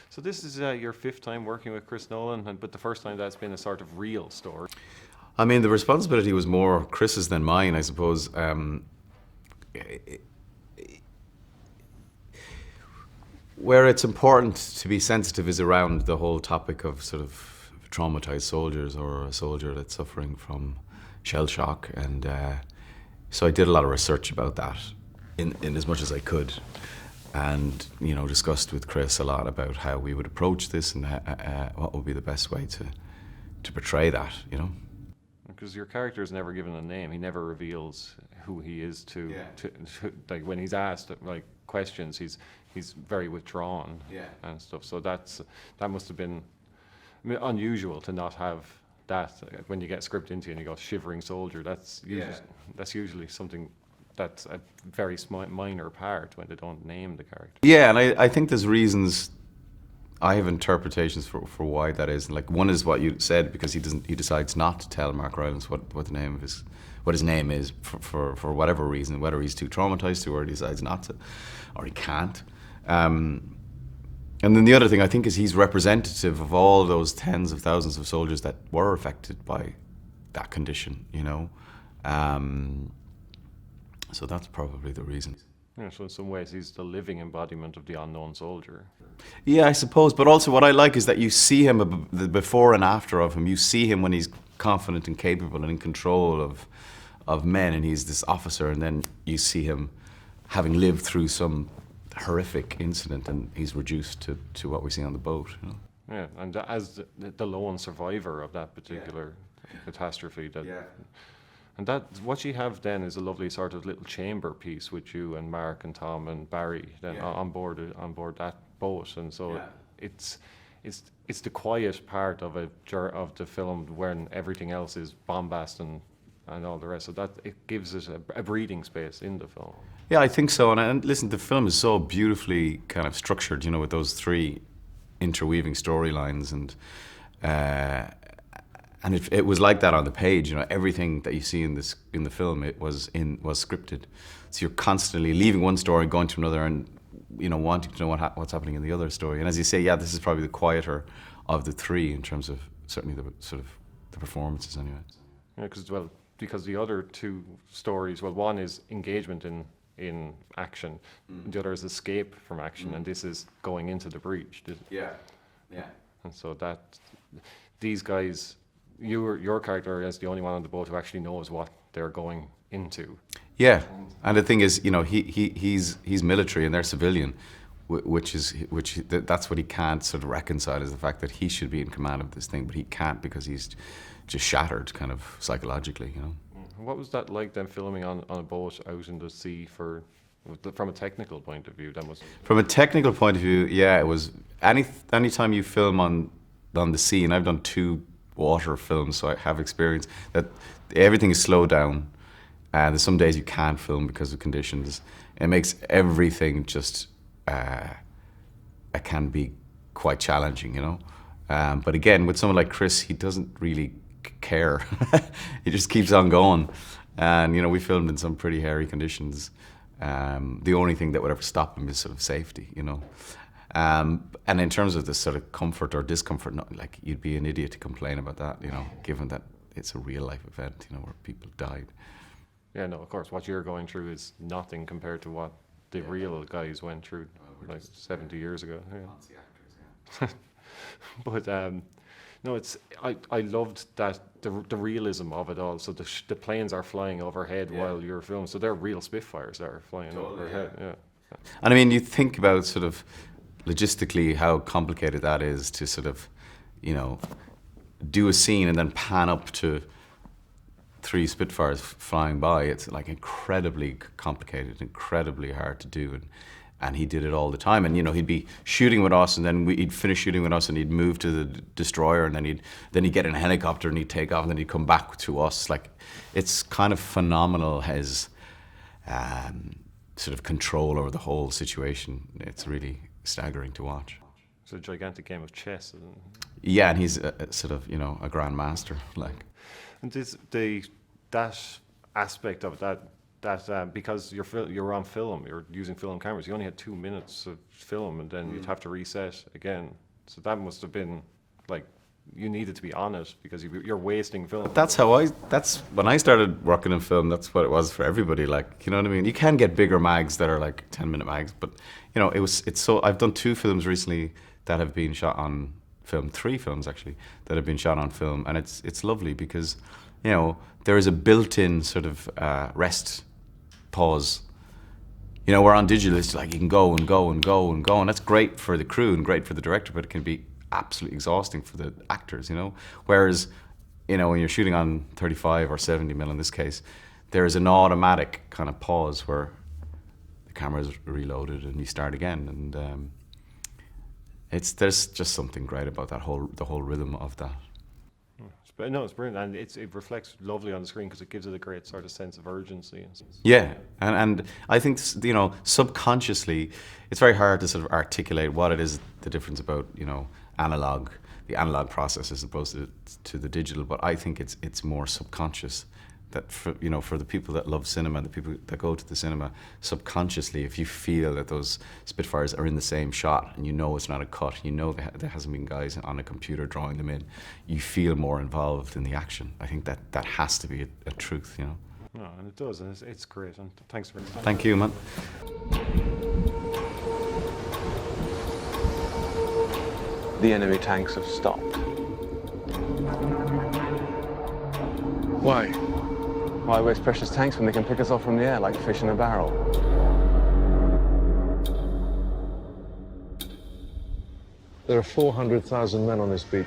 So this is your fifth time working with Chris Nolan, but the first time that's been a sort of real story. I mean, the responsibility was more Chris's than mine, I suppose. Where it's important to be sensitive is around the whole topic of sort of traumatized soldiers or a soldier that's suffering from shell shock. And so I did a lot of research about that in as much as I could. And, you know, discussed with Chris a lot about how we would approach this and what would be the best way to portray that, you know. Because your character is never given a name. He never reveals who he is to like when he's asked like questions, he's very withdrawn and stuff. So that must have been, I mean, unusual to not have that when you get script into you and you go shivering soldier. That's usually something that's a very minor part when they don't name the character. Yeah, and I think there's reasons. I have interpretations for why that is. Like, one is what you said, because he decides not to tell Mark Rylance what his name is for whatever reason, whether he's too traumatized to or he decides not to, or he can't. And then the other thing I think is he's representative of all those tens of thousands of soldiers that were affected by that condition, you know. So that's probably the reason. Yeah, so in some ways he's the living embodiment of the unknown soldier. Yeah, I suppose. But also what I like is that you see him, the before and after of him. You see him when he's confident and capable and in control of men, and he's this officer, and then you see him having lived through some horrific incident and he's reduced to what we see on the boat, you know? Yeah, and as the lone survivor of that particular catastrophe. And that, what you have then is a lovely sort of little chamber piece with you and Mark and Tom and Barry then on board that boat, and so it's the quiet part of the film when everything else is bombast and all the rest. So that it gives it a breathing space in the film. Yeah, I think so. And listen, the film is so beautifully kind of structured, you know, with those three interweaving storylines, and it was like that on the page. You know, everything that you see in the film, it was scripted. So you're constantly leaving one story, going to another, and, you know, wanting to know what's happening in the other story. And as you say, this is probably the quieter of the three in terms of certainly the sort of the performances, anyway. Yeah, because the other two stories, one is engagement in action, the other is escape from action, and this is going into the breach. And so that these guys. Your character is the only one on the boat who actually knows what they're going into. Yeah, and the thing is, you know, he's military and they're civilian, that's what he can't sort of reconcile, is the fact that he should be in command of this thing, but he can't because he's just shattered, kind of psychologically, you know. What was that like then, filming on a boat out in the sea from a technical point of view? From a technical point of view, it was any time you film on the sea, and I've done 2 water films, so I have experience that everything is slowed down, and there's some days you can't film because of conditions. It makes everything just it can be quite challenging, you know. But again, with someone like Chris, he doesn't really care. He just keeps on going, and, you know, we filmed in some pretty hairy conditions. The only thing that would ever stop him is sort of safety, you know. And in terms of the sort of comfort or discomfort, like, you'd be an idiot to complain about that, you know, given that it's a real life event, you know, where people died. Yeah, no, of course, what you're going through is nothing compared to what the real guys went through like 70 years ago. Fancy actors, But no, I loved that the realism of it all. So the planes are flying overhead while you're filming, so they're real Spitfires that are flying overhead. Yeah. And I mean, you think about sort of logistically how complicated that is to sort of, you know, do a scene and then pan up to 3 Spitfires flying by. It's like incredibly complicated, incredibly hard to do, and he did it all the time. And, you know, he'd be shooting with us, and then he'd finish shooting with us, and he'd move to the destroyer, and then he'd get in a helicopter and he'd take off, and then he'd come back to us. Like, it's kind of phenomenal, his sort of control over the whole situation. It's really staggering to watch. It's a gigantic game of chess, isn't it? Yeah, and he's sort of, you know, a grandmaster, like. And that aspect of that that because you're on film, you're using film cameras, you only had 2 minutes of film, and then you'd have to reset again. So that must have been like, you needed to be on it because you're wasting film. That's when I started working in film. That's what it was for everybody. Like, you know what I mean? You can get bigger mags that are like 10-minute mags, but you know, it's so. I've done 2 films recently that have been shot on film, 3 films actually that have been shot on film, and it's lovely because, you know, there is a built-in sort of rest, pause. You know, where on digital it's like you can go and go and go and go, and that's great for the crew and great for the director, but it can be absolutely exhausting for the actors, you know. Whereas, you know, when you're shooting on 35 or 70mm in this case, there is an automatic kind of pause where the camera is reloaded and you start again, and there's just something great about the whole rhythm of that. No, it's brilliant, and it reflects lovely on the screen because it gives it a great sort of sense of urgency. Yeah, and I think, you know, subconsciously, it's very hard to sort of articulate what it is, the difference about, you know, the analog process as opposed to the digital. But I think it's more subconscious. That for the people that love cinema, the people that go to the cinema, subconsciously, if you feel that those Spitfires are in the same shot and you know it's not a cut, you know there hasn't been guys on a computer drawing them in, you feel more involved in the action. I think that has to be a truth, you know. No, and it does, and it's great. And thanks very much. Thank you, man. The enemy tanks have stopped. Why? Why waste precious tanks when they can pick us off from the air like fish in a barrel? There are 400,000 men on this beach.